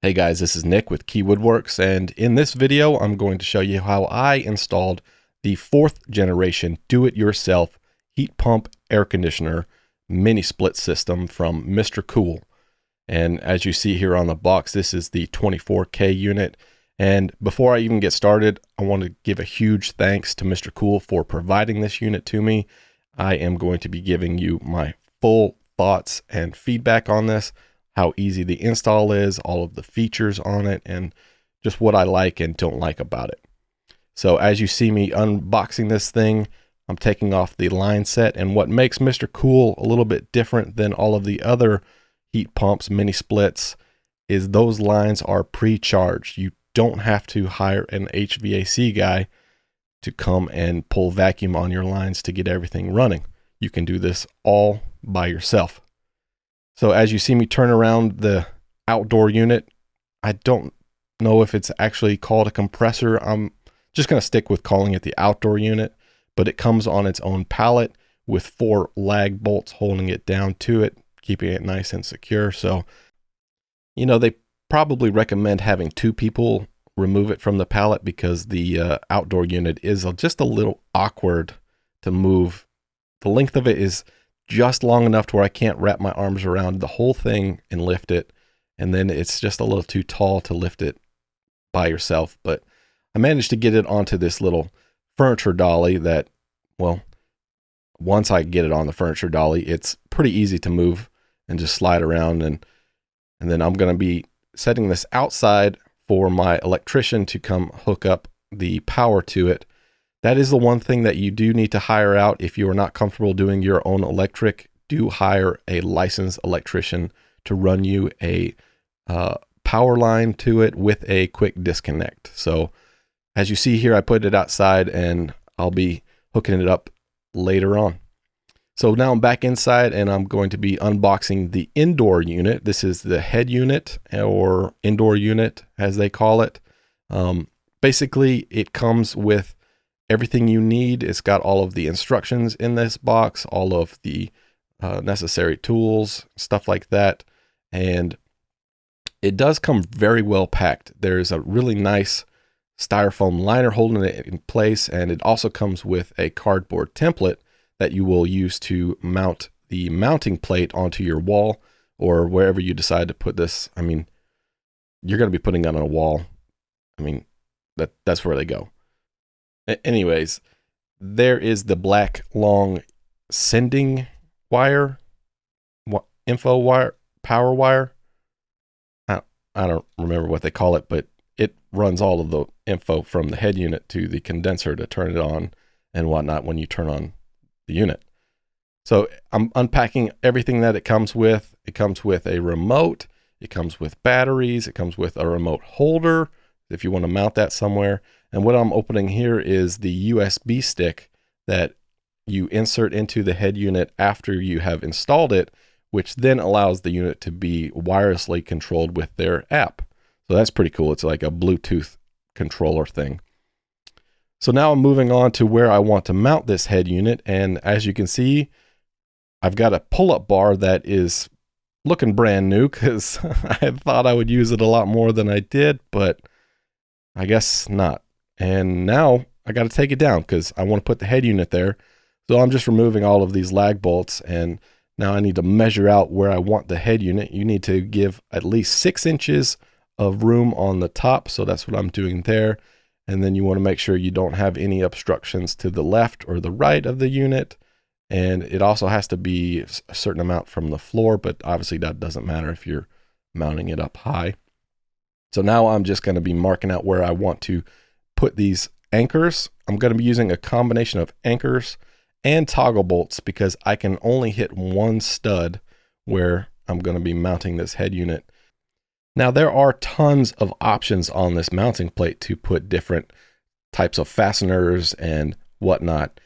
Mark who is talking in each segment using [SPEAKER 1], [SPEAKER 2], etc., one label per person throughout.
[SPEAKER 1] Hey guys, this is Nick with Key Woodworks, and in this video I'm going to show you how I installed the 4th generation do-it-yourself heat pump air conditioner mini split system from MRCOOL. And as you see here on the box, this is the 24K unit. And before I even get started, I want to give a huge thanks to MRCOOL for providing this unit to me. I am going to be giving you my full thoughts and feedback on this, how easy the install is, all of the features on it, and just what I like and don't like about it. So as you see me unboxing this thing, I'm taking off the line set, and what makes MRCOOL a little bit different than all of the other heat pumps, mini splits, is those lines are pre-charged. You don't have to hire an HVAC guy to come and pull vacuum on your lines to get everything running. You can do this all by yourself. So as you see me turn around the outdoor unit, I don't know if it's actually called a compressor. I'm just going to stick with calling it the outdoor unit, but it comes on its own pallet with 4 lag bolts holding it down to it, keeping it nice and secure. So, you know, they probably recommend having 2 people remove it from the pallet because the outdoor unit is just a little awkward to move. The length of it is just long enough to where I can't wrap my arms around the whole thing and lift it. And then it's just a little too tall to lift it by yourself. But I managed to get it onto this little furniture dolly that, well, once I get it on the furniture dolly, it's pretty easy to move and just slide around. And then I'm going to be setting this outside for my electrician to come hook up the power to it. That is the one thing that you do need to hire out. If you are not comfortable doing your own electric, do hire a licensed electrician to run you a power line to it with a quick disconnect. So as you see here, I put it outside and I'll be hooking it up later on. So now I'm back inside and I'm going to be unboxing the indoor unit. This is the head unit, or indoor unit as they call it. Basically, it comes with everything you need. It's got all of the instructions in this box, all of the necessary tools, stuff like that. And it does come very well packed. There's a really nice styrofoam liner holding it in place. And it also comes with a cardboard template that you will use to mount the mounting plate onto your wall or wherever you decide to put this. I mean, you're going to be putting it on a wall. I mean, that's where they go. Anyways, there is the black long sending wire, info wire, power wire. I don't remember what they call it, but it runs all of the info from the head unit to the condenser to turn it on and whatnot when you turn on the unit. So I'm unpacking everything that it comes with. It comes with a remote. It comes with batteries. It comes with a remote holder if you want to mount that somewhere. And what I'm opening here is the USB stick that you insert into the head unit after you have installed it, which then allows the unit to be wirelessly controlled with their app. So that's pretty cool. It's like a Bluetooth controller thing. So now I'm moving on to where I want to mount this head unit. And as you can see, I've got a pull-up bar that is looking brand new because I had thought I would use it a lot more than I did, but I guess not. And now I got to take it down because I want to put the head unit there. So I'm just removing all of these lag bolts, and now I need to measure out where I want the head unit. You need to give at least 6 inches of room on the top. So that's what I'm doing there. And then you want to make sure you don't have any obstructions to the left or the right of the unit. And it also has to be a certain amount from the floor, but obviously that doesn't matter if you're mounting it up high. So now I'm just going to be marking out where I want to put these anchors. I'm going to be using a combination of anchors and toggle bolts because I can only hit one stud where I'm going to be mounting this head unit. Now there are tons of options on this mounting plate to put different types of fasteners and whatnot,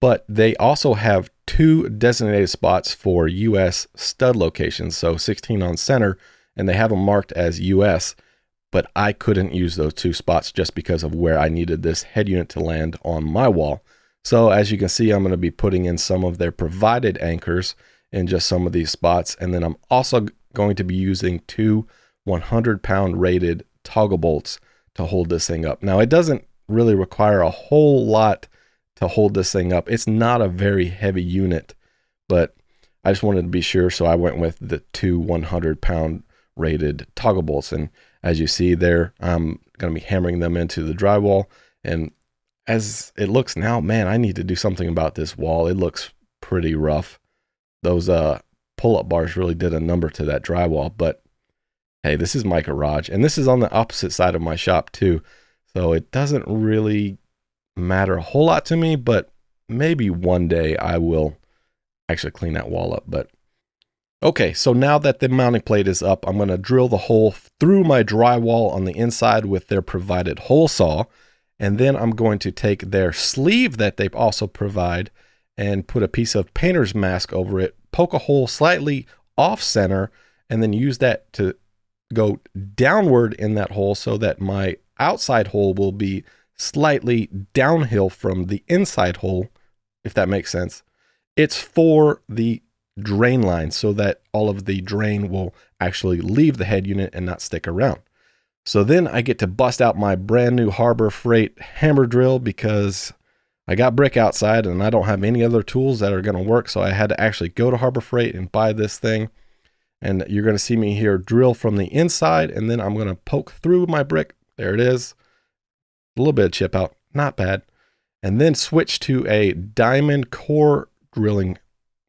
[SPEAKER 1] but they also have 2 designated spots for US stud locations, so 16 on center, and they have them marked as US. But I couldn't use those 2 spots just because of where I needed this head unit to land on my wall. So as you can see, I'm going to be putting in some of their provided anchors in just some of these spots. And then I'm also going to be using 2 100-pound rated toggle bolts to hold this thing up. Now, it doesn't really require a whole lot to hold this thing up. It's not a very heavy unit, but I just wanted to be sure, so I went with the two 100-pound rated toggle bolts. And as you see there, I'm going to be hammering them into the drywall. And as it looks now, man, I need to do something about this wall. It looks pretty rough. Those pull-up bars really did a number to that drywall. But hey, this is my garage, and this is on the opposite side of my shop too, so it doesn't really matter a whole lot to me, but maybe one day I will actually clean that wall up. But okay, so now that the mounting plate is up, I'm going to drill the hole through my drywall on the inside with their provided hole saw. And then I'm going to take their sleeve that they also provide and put a piece of painter's mask over it, poke a hole slightly off center, and then use that to go downward in that hole so that my outside hole will be slightly downhill from the inside hole, if that makes sense. It's for the drain line so that all of the drain will actually leave the head unit and not stick around. So then I get to bust out my brand new Harbor Freight hammer drill because I got brick outside and I don't have any other tools that are going to work. So I had to actually go to Harbor Freight and buy this thing. And you're going to see me here drill from the inside, and then I'm going to poke through my brick. There it is. A little bit of chip out, not bad. And then switch to a diamond core drilling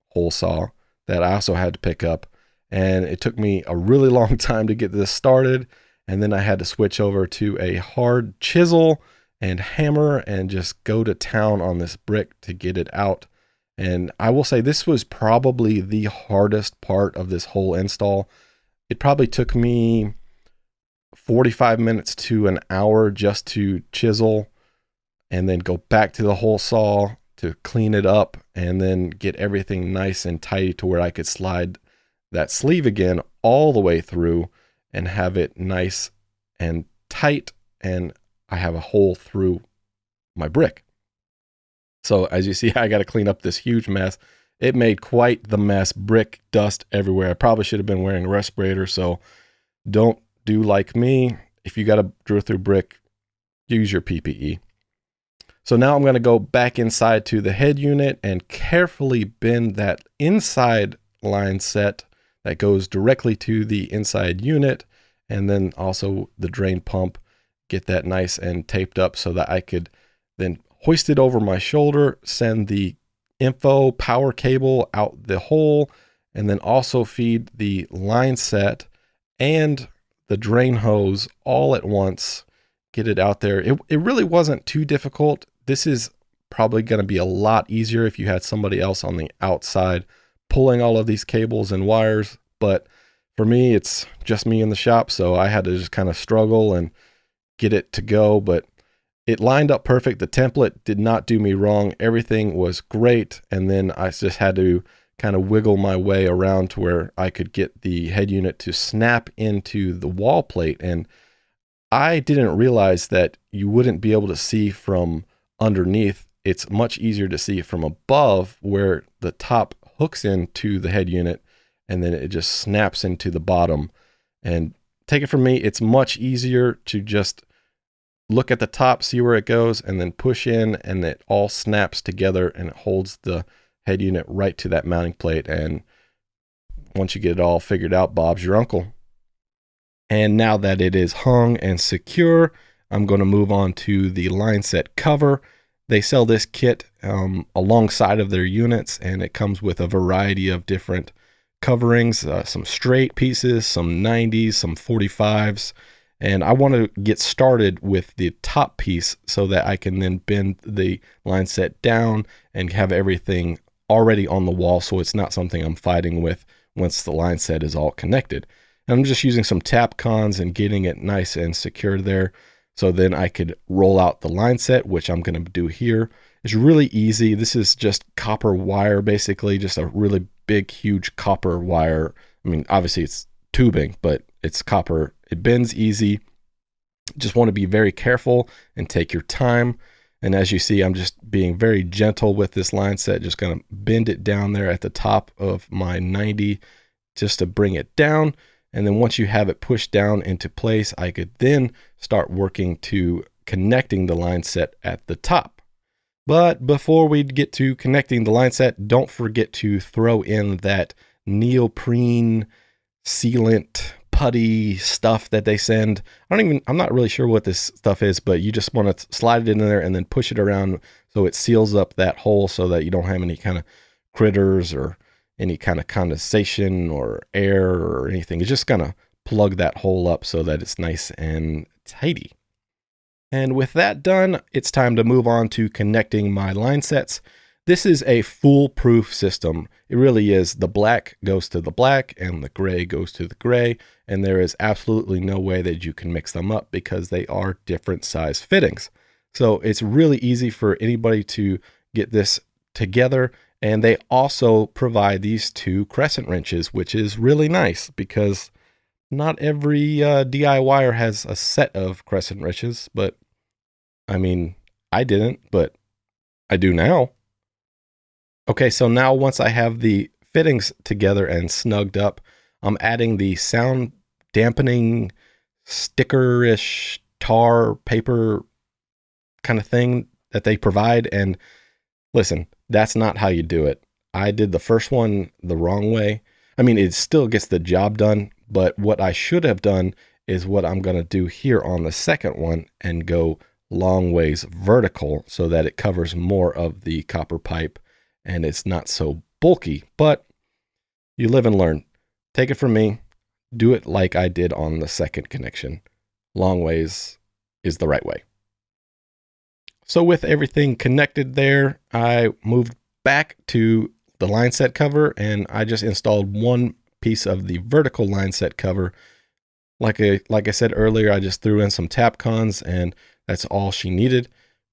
[SPEAKER 1] hole saw that I also had to pick up. And it took me a really long time to get this started. And then I had to switch over to a hard chisel and hammer and just go to town on this brick to get it out. And I will say this was probably the hardest part of this whole install. It probably took me 45 minutes to an hour just to chisel and then go back to the hole saw to clean it up and then get everything nice and tidy to where I could slide that sleeve again all the way through and have it nice and tight, and I have a hole through my brick. So as you see, I got to clean up this huge mess. It made quite the mess, brick, dust everywhere. I probably should have been wearing a respirator, so don't do like me. If you got to drill through brick, use your PPE. So now I'm going to go back inside to the head unit and carefully bend that inside line set that goes directly to the inside unit, and then also the drain pump, get that nice and taped up so that I could then hoist it over my shoulder, send the info power cable out the hole, and then also feed the line set and the drain hose all at once, get it out there. It really wasn't too difficult. This is probably going to be a lot easier if you had somebody else on the outside pulling all of these cables and wires, but for me, it's just me in the shop, so I had to just kind of struggle and get it to go, but it lined up perfect. The template did not do me wrong. Everything was great, and then I just had to kind of wiggle my way around to where I could get the head unit to snap into the wall plate, and I didn't realize that you wouldn't be able to see from underneath. It's much easier to see from above where the top hooks into the head unit, and then it just snaps into the bottom. And take it from me, it's much easier to just look at the top, see where it goes, and then push in, and it all snaps together and it holds the head unit right to that mounting plate. And once you get it all figured out, Bob's your uncle. And now that it is hung and secure, I'm going to move on to the line set cover. They sell this kit alongside of their units, and it comes with a variety of different coverings, some straight pieces, some 90s, some 45s. And I want to get started with the top piece so that I can then bend the line set down and have everything already on the wall, so it's not something I'm fighting with once the line set is all connected. And I'm just using some tap cons and getting it nice and secure there, so then I could roll out the line set, which I'm going to do here. It's really easy. This is just copper wire, basically, just a really big, huge copper wire. I mean, obviously it's tubing, but it's copper. It bends easy. Just want to be very careful and take your time. And as you see, I'm just being very gentle with this line set, just going to bend it down there at the top of my 90 just to bring it down. And then once you have it pushed down into place, I could then start working to connecting the line set at the top. But before we get to connecting the line set, don't forget to throw in that neoprene sealant putty stuff that they send. I'm not really sure what this stuff is, but you just want to slide it in there and then push it around so it seals up that hole so that you don't have any kind of critters or any kind of condensation or air or anything. It's just gonna plug that hole up so that it's nice and tidy. And with that done, it's time to move on to connecting my line sets. This is a foolproof system. It really is. The black goes to the black and the gray goes to the gray, and there is absolutely no way that you can mix them up because they are different size fittings. So it's really easy for anybody to get this together. And they also provide these 2 crescent wrenches, which is really nice because not every DIYer has a set of crescent wrenches, but I mean, I didn't, but I do now. Okay, so now once I have the fittings together and snugged up, I'm adding the sound dampening sticker-ish tar paper kind of thing that they provide. And listen, that's not how you do it. I did the first one the wrong way. I mean, it still gets the job done, but what I should have done is what I'm going to do here on the second one and go long ways vertical so that it covers more of the copper pipe and it's not so bulky. But you live and learn. Take it from me. Do it like I did on the second connection. Long ways is the right way. So with everything connected there, I moved back to the line set cover and I just installed one piece of the vertical line set cover. Like I said earlier, I just threw in some Tapcons and that's all she needed.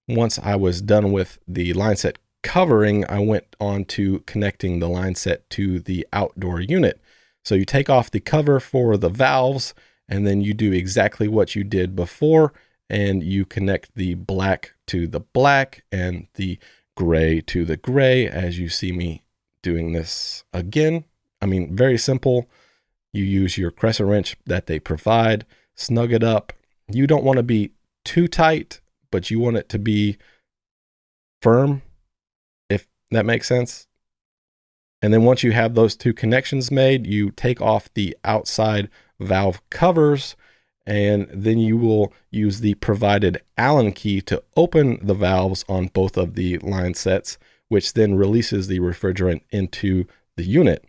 [SPEAKER 1] Once I was done with the line set covering, I went on to connecting the line set to the outdoor unit. So you take off the cover for the valves and then you do exactly what you did before and you connect the black to the black and the gray to the gray as you see me doing this again. I mean, very simple. You use your crescent wrench that they provide, snug it up. You don't want to be too tight, but you want it to be firm, if that makes sense. And then once you have those 2 connections made, you take off the outside valve covers and then you will use the provided Allen key to open the valves on both of the line sets, which then releases the refrigerant into the unit.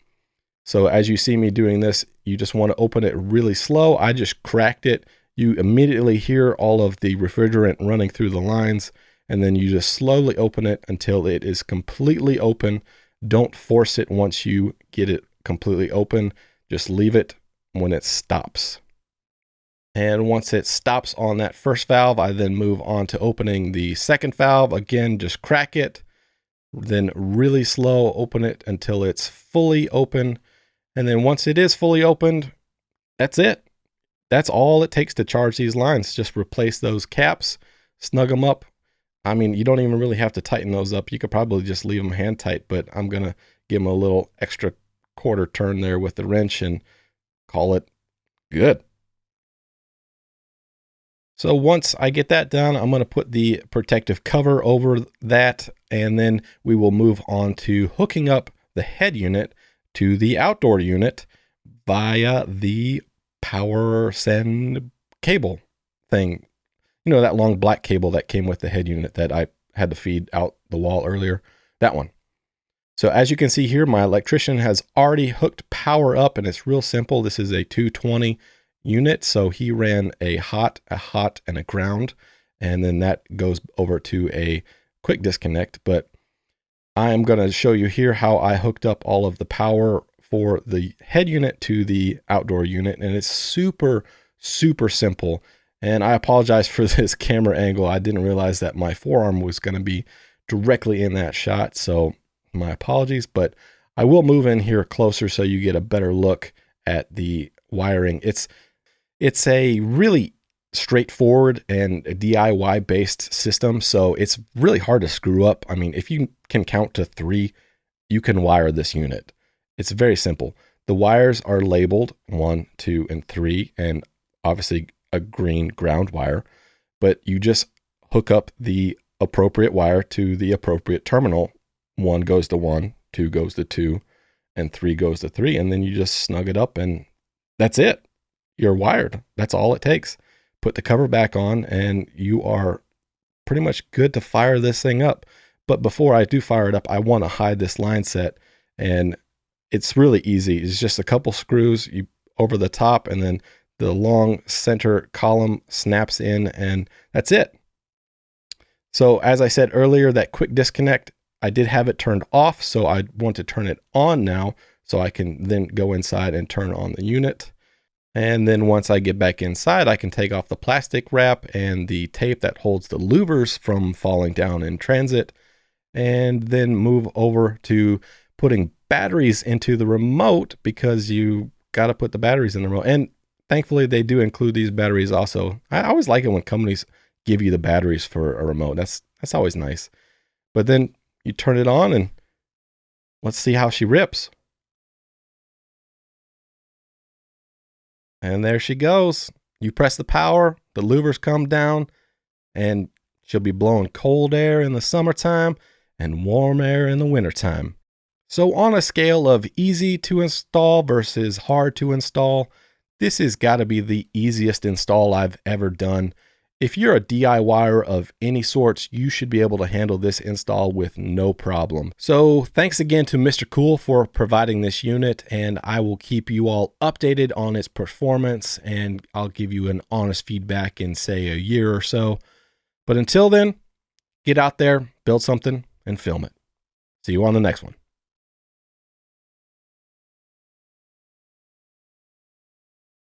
[SPEAKER 1] So as you see me doing this, you just want to open it really slow. I just cracked it. You immediately hear all of the refrigerant running through the lines, and then you just slowly open it until it is completely open. Don't force it once you get it completely open. Just leave it when it stops. And once it stops on that first valve, I then move on to opening the second valve. Again, just crack it, then really slow open it until it's fully open. And then once it is fully opened, that's it. That's all it takes to charge these lines. Just replace those caps, snug them up. I mean, you don't even really have to tighten those up. You could probably just leave them hand tight, but I'm going to give them a little extra quarter turn there with the wrench and call it good. So once I get that done, I'm going to put the protective cover over that, and then we will move on to hooking up the head unit to the outdoor unit via the power send cable thing. You know, that long black cable that came with the head unit that I had to feed out the wall earlier, that one. So as you can see here, my electrician has already hooked power up, and it's real simple. This is a 220 unit, so he ran a hot, and a ground, and then that goes over to a quick disconnect. But I am going to show you here how I hooked up all of the power for the head unit to the outdoor unit, and it's super simple. And I apologize for this camera angle. I didn't realize that my forearm was going to be directly in that shot, so my apologies, but I will move in here closer so you get a better look at the wiring. It's a really straightforward and DIY based system, so it's really hard to screw up. I mean, if you can count to 3, you can wire this unit. It's very simple. The wires are labeled 1, 2, and 3, and obviously a green ground wire, but you just hook up the appropriate wire to the appropriate terminal. 1 goes to 1, 2 goes to 2, and 3 goes to 3, and then you just snug it up and that's it. You're wired. That's all it takes. Put the cover back on and you are pretty much good to fire this thing up. But before I do fire it up, I want to hide this line set, and it's really easy. It's just a couple screws you over the top, and then the long center column snaps in, and that's it. So as I said earlier, that quick disconnect, I did have it turned off, so I want to turn it on now so I can then go inside and turn on the unit. And then once I get back inside, I can take off the plastic wrap and the tape that holds the louvers from falling down in transit, and then move over to putting batteries into the remote, because you got to put the batteries in the remote. And thankfully they do include these batteries also. I always like it when companies give you the batteries for a remote. That's always nice. But then you turn it on and let's see how she rips. And there she goes. You press the power, the louvers come down, and she'll be blowing cold air in the summertime and warm air in the wintertime. So on a scale of easy to install versus hard to install, this has got to be the easiest install I've ever done. If you're a DIYer of any sorts, you should be able to handle this install with no problem. So thanks again to MRCOOL for providing this unit, and I will keep you all updated on its performance, and I'll give you an honest feedback in, say, a year or so. But until then, get out there, build something, and film it. See you on the next one.